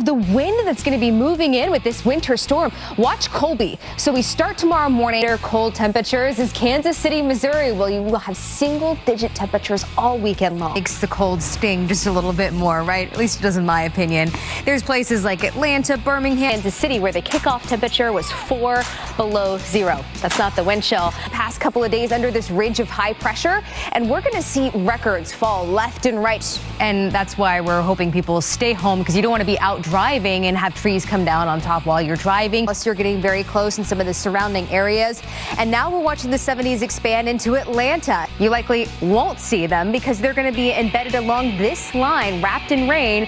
the wind that's going to be moving in with this winter storm. Watch Colby. So we start tomorrow morning. Cold temperatures is Kansas City, Missouri. Well, you will have single-digit temperatures all weekend long. Makes the cold sting just a little bit more, right? At least it does in my opinion. There's places like Atlanta, Birmingham, Kansas City, where the kickoff temperature was 4 below zero. That's not the wind chill. Past couple of days under this ridge of high pressure, and we're going to see records fall left and right. And that's why we're hoping people stay home, because you don't want to be out driving and have trees come down on top while you're driving. Plus, you're getting very close in some of the surrounding areas. And now we're watching the 70s expand into Atlanta. You likely won't see them because they're going to be embedded along this line, wrapped in rain.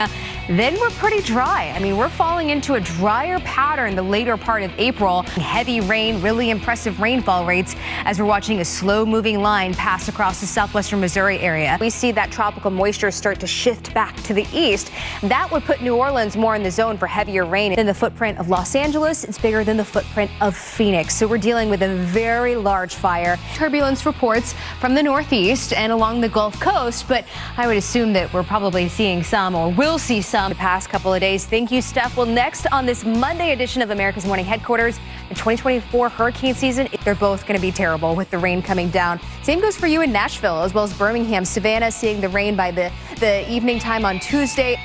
Then we're pretty dry. I mean, we're falling into a drier pattern the later part of April. Heavy rain, really impressive rainfall rates as we're watching a slow-moving line pass across the southwestern Missouri area. We see that tropical moisture start to shift back to the east. That would put New Orleans more in the zone for heavier rain. In the footprint of Los Angeles, it's bigger than the footprint of Phoenix. So we're dealing with a very large fire. Turbulence reports from the northeast and along the Gulf Coast, but I would assume that we're probably seeing some, or will see some, the past couple of days. Thank you, Steph. Well, next on this Monday edition of America's Morning Headquarters, the 2024 hurricane season, they're both going to be terrible with the rain coming down. Same goes for you in Nashville, as well as Birmingham. Savannah seeing the rain by the evening time on Tuesday.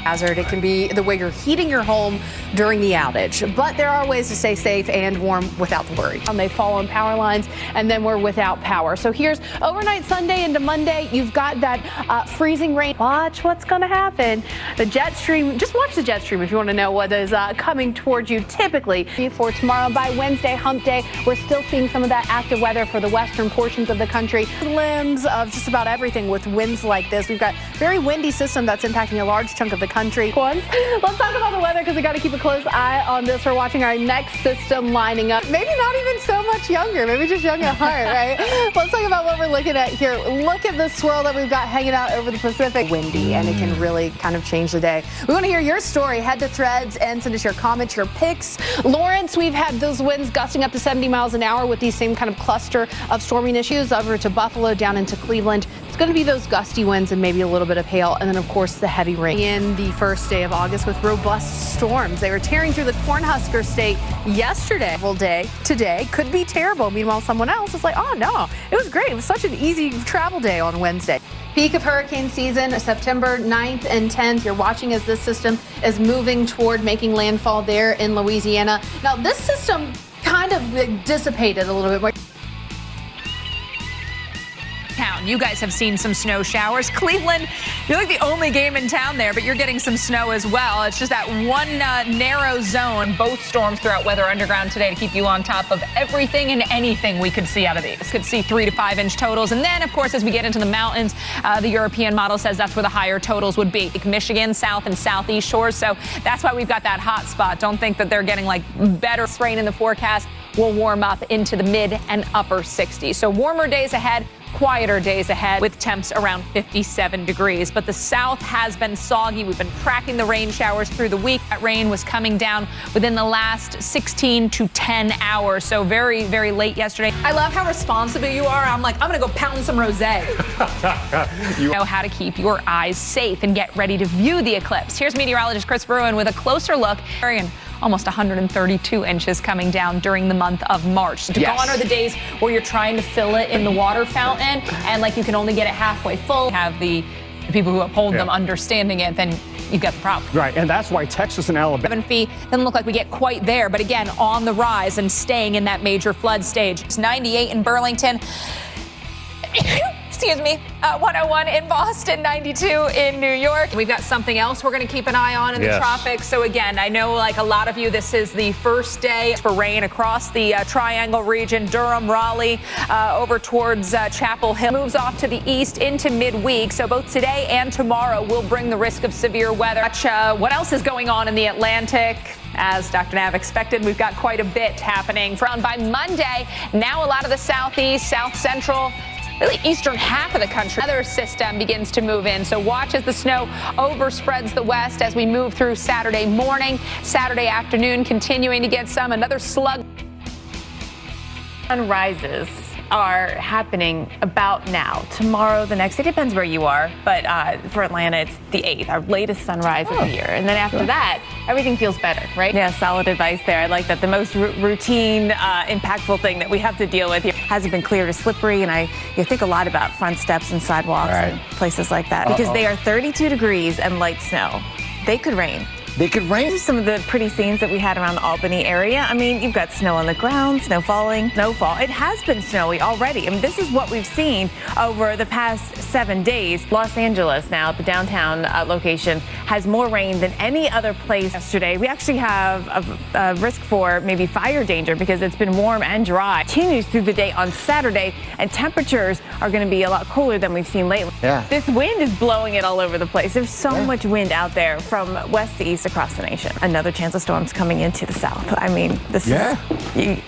Hazard. It can be the way you're heating your home during the outage, but there are ways to stay safe and warm without the worry. They fall on power lines, and then we're without power. So here's overnight Sunday into Monday. You've got that freezing rain. Watch what's going to happen. The jet stream, just watch the jet stream if you want to know what is coming towards you typically. For tomorrow, by Wednesday, hump day, we're still seeing some of that active weather for the western portions of the country. Limbs of just about everything with winds like this. We've got very windy system that's impacting a large chunk of the country. Let's talk about the weather, because we got to keep a close eye on this. We're watching our next system lining up. Maybe not even so much younger, maybe just young at heart, right? Let's talk about what we're looking at here. Look at the swirl that we've got hanging out over the Pacific. Windy, and it can really kind of change the day. We want to hear your story. Head to Threads and send us your comments, your pics. Lawrence, we've had those winds gusting up to 70 miles an hour with these same kind of cluster of storming issues over to Buffalo, down into Cleveland. It's going to be those gusty winds and maybe a little bit of hail, and then of course the heavy rain. In the first day of August with robust storms. They were tearing through the Cornhusker State yesterday. Full day today could be terrible. Meanwhile, someone else is like, oh no, it was great. It was such an easy travel day on Wednesday. Peak of hurricane season, September 9th and 10th. You're watching as this system is moving toward making landfall there in Louisiana. Now, this system kind of dissipated a little bit more. You guys have seen some snow showers. Cleveland, you're like the only game in town there, but you're getting some snow as well. It's just that one narrow zone. Both storms throughout Weather Underground today to keep you on top of everything and anything we could see out of these. Could see 3 to 5 inch totals. And then, of course, as we get into the mountains, the European model says that's where the higher totals would be. Michigan, south and southeast shores. So that's why we've got that hot spot. Don't think that they're getting like better rain in the forecast. Will warm up into the mid and upper 60s. So warmer days ahead. Quieter days ahead with temps around 57 degrees. But the south has been soggy. We've been tracking the rain showers through the week. That rain was coming down within the last 16 to 10 hours. So very, very late yesterday. I love how responsible you are. I'm like, I'm going to go pound some rosé. You know how to keep your eyes safe and get ready to view the eclipse. Here's meteorologist Chris Bruin with a closer look. Almost 132 inches coming down during the month of March. Gone are the days where you're trying to fill it in the water fountain and like you can only get it halfway full. Have the people who uphold them understanding it, then you've got the problem. Right, and that's why Texas and Alabama. 7 feet doesn't look like we get quite there, but again, on the rise and staying in that major flood stage. It's 98 in Burlington. Excuse me, 101 in Boston, 92 in New York. We've got something else we're going to keep an eye on in the tropics. So again, I know like a lot of you, this is the first day for rain across the Triangle region, Durham, Raleigh, over towards Chapel Hill. Moves off to the east into midweek. So both today and tomorrow will bring the risk of severe weather. Watch what else is going on in the Atlantic. As Dr. Nav expected, we've got quite a bit happening. By Monday, now a lot of the southeast, south central, really eastern half of the country. Another system begins to move in. So watch as the snow overspreads the west as we move through Saturday morning, Saturday afternoon, continuing to get some. Another slug. Sun rises are happening about now. Tomorrow, the next day, depends where you are, but for Atlanta, it's the 8th, our latest sunrise of the year. And then after that, everything feels better, right? Yeah, solid advice there. I like that. The most routine, impactful thing that we have to deal with here hasn't been cleared or slippery, and you think a lot about front steps and sidewalks and places like that because they are 32 degrees and light snow. They could rain. They could rain. Some of the pretty scenes that we had around the Albany area. I mean, you've got snow on the ground, snow falling, snowfall. It has been snowy already. I mean, this is what we've seen over the past 7 days. Los Angeles now, the downtown location, has more rain than any other place yesterday. We actually have a risk for maybe fire danger because it's been warm and dry. Continues through the day on Saturday, and temperatures are going to be a lot cooler than we've seen lately. Yeah. This wind is blowing it all over the place. There's so much wind out there from west to east across the nation. Another chance of storms coming into the south. I mean, this is,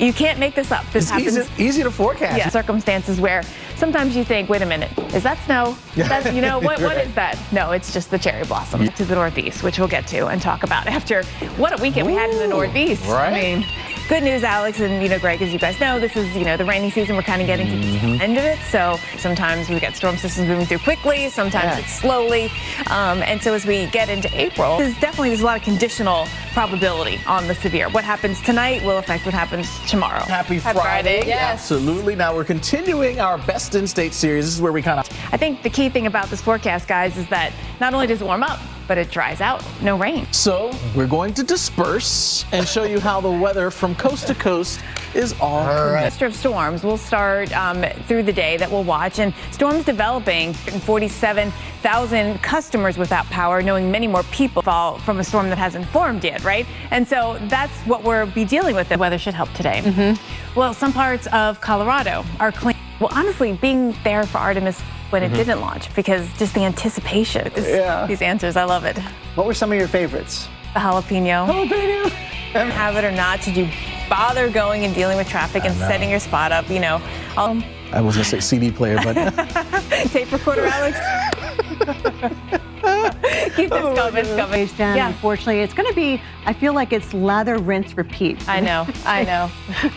you can't make this up. This happens. Easy to forecast. Yeah, circumstances where sometimes you think, wait a minute, is that snow? What is that? No, it's just the cherry blossom to the northeast, which we'll get to and talk about after what a weekend we had in the northeast. Right. I mean, good news, Alex and Greg, as you guys know, this is the rainy season. We're kind of getting to the end of it. So sometimes we get storm systems moving through quickly, sometimes it's slowly. And so as we get into April, there's a lot of conditional probability on the severe. What happens tonight will affect what happens tomorrow. Happy Friday. Yes. Absolutely. Now we're continuing our Best in State series. This is where we kind of... I think the key thing about this forecast, guys, is that not only does it warm up, but it dries out. No rain. So we're going to disperse and show you how the weather from coast to coast is all right. Cluster of storms will start through the day that we'll watch, and storms developing. 47,000 customers without power, knowing many more people fall from a storm that hasn't formed yet, right? And so that's what we'll be dealing with. The weather should help today. Well, some parts of Colorado are clean. Well, honestly, being there for Artemis when it didn't launch, because just the anticipation. These answers, I love it. What were some of your favorites? The jalapeno. Have it or not, did you bother going and dealing with traffic and setting your spot up? I was going to say CD player, but... Tape recorder, Alex? Keep this coming. Yeah. Unfortunately, it's going to be, I feel like it's lather, rinse, repeat. I know.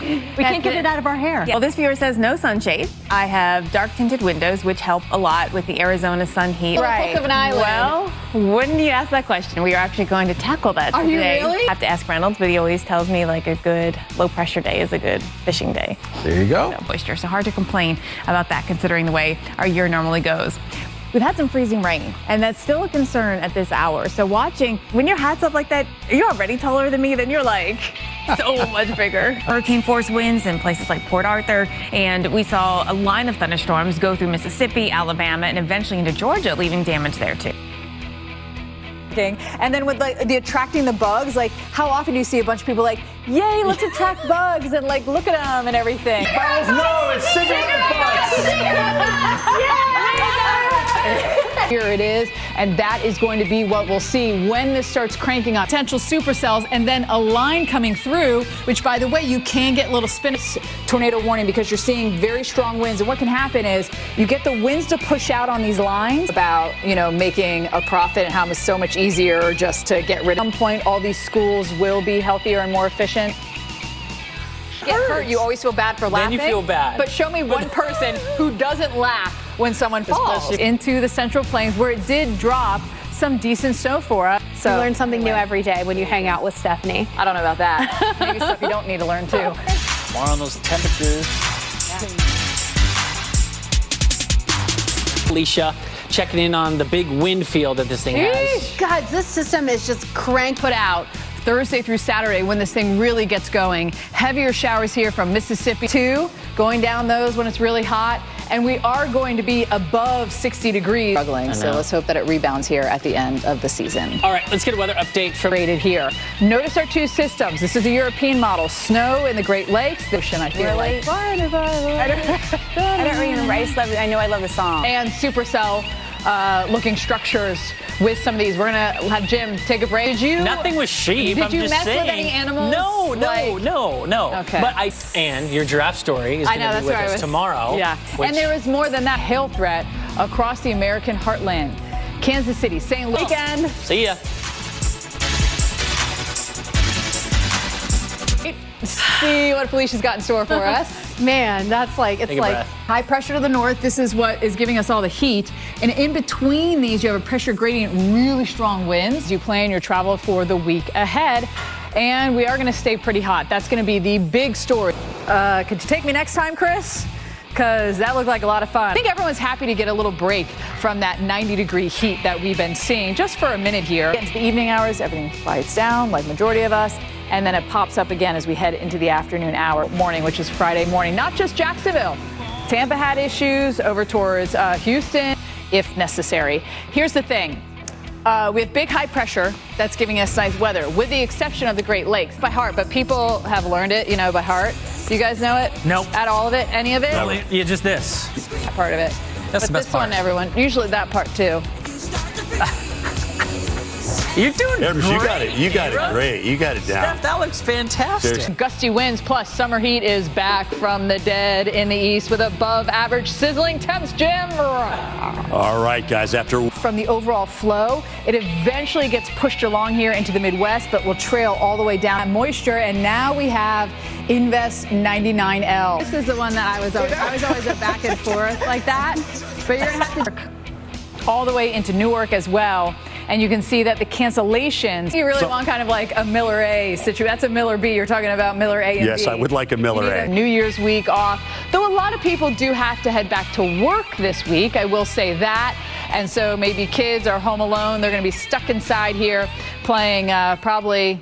We can't get it out of our hair. Yeah. Well, this viewer says no sunshade. I have dark tinted windows, which help a lot with the Arizona sun heat. Right. Hook of an island. Well, wouldn't you ask that question? We are actually going to tackle that today. Are you really? I have to ask Reynolds, but he always tells me like a good low pressure day is a good fishing day. There you go. No moisture, so hard to complain about that considering the way our year normally goes. We've had some freezing rain, and that's still a concern at this hour. So watching, when your hat's up like that, you're already taller than me, then you're like so much bigger. Hurricane force winds in places like Port Arthur, and we saw a line of thunderstorms go through Mississippi, Alabama, and eventually into Georgia, leaving damage there too. And then with the attracting the bugs, like how often do you see a bunch of people like, yay, let's attract bugs and like look at them and everything. No, it's cigarette Here it is, and that is going to be what we'll see when this starts cranking up. Potential supercells, and then a line coming through, which, by the way, you can get little tornado warning because you're seeing very strong winds. And what can happen is you get the winds to push out on these lines about, making a profit and how it's so much easier just to get rid of. At some point, all these schools will be healthier and more efficient. Get hurt, you always feel bad for laughing. Then you feel bad. But show me one person who doesn't laugh when someone falls into the Central Plains, where it did drop some decent snow for us. So you learn something new every day when you hang out with Stephanie. I don't know about that. Maybe stuff you don't need to learn too. More on those temperatures. Alicia, checking in on the big wind field that this thing has. God, this system is just put out. Thursday through Saturday, when this thing really gets going, heavier showers here from Mississippi too, going down those when it's really hot. And we are going to be above 60 degrees. Struggling, so let's hope that it rebounds here at the end of the season. All right, let's get a weather update from rated here. Notice our two systems. This is a European model. Snow in the Great Lakes. The ocean, I feel like. I don't remember. I know I love the song. And supercell looking structures with some of these. We're gonna have Jim take a break. Did you? Nothing with sheep. Did you mess with any animals? No. Okay. But and your giraffe story is going to be with us tomorrow. Yeah. And there is more than that hail threat across the American heartland. Kansas City, St. Louis. Weekend. See ya. see what Felicia's got in store for us. Man, that's like, it's Take a like breath. High pressure to the north. This is what is giving us all the heat. And in between these, you have a pressure gradient, really strong winds. You plan your travel for the week ahead. And we are going to stay pretty hot. That's going to be the big story. Could you take me next time, Chris? Because that looked like a lot of fun. I think everyone's happy to get a little break from that 90-degree heat that we've been seeing just for a minute here. Into the evening hours, everything quiets down, like majority of us, and then it pops up again as we head into the afternoon hour morning, which is Friday morning. Not just Jacksonville. Tampa had issues over towards Houston, if necessary. Here's the thing. We have big high pressure that's giving us nice weather, with the exception of the Great Lakes by heart, but people have learned it, you know, by heart. Do you guys know it? Nope. At all of it? Any of it? Yeah, just this. That part of it. That's but the best this one, part. everyone. Usually that part too. You're doing Evers, great. you got it. You got it great. You got it down. Steph, that looks fantastic. Seriously. Gusty winds plus summer heat is back from the dead in the east with above average sizzling temps, Jim. All right, guys. After From the overall flow, it eventually gets pushed along here into the Midwest, but will trail all the way down. Moisture, and now we have Invest 99L. This is the one that I was always a back and forth like that, but you're gonna have to work all the way into Newark as well. And you can see that the cancellations, you really want kind of like a Miller A situation. That's a Miller B. You're talking about Miller A and yes, B. I would like a Miller You need A. New Year's week off, though a lot of people do have to head back to work this week. I will say that. And so maybe kids are home alone. They're going to be stuck inside here playing probably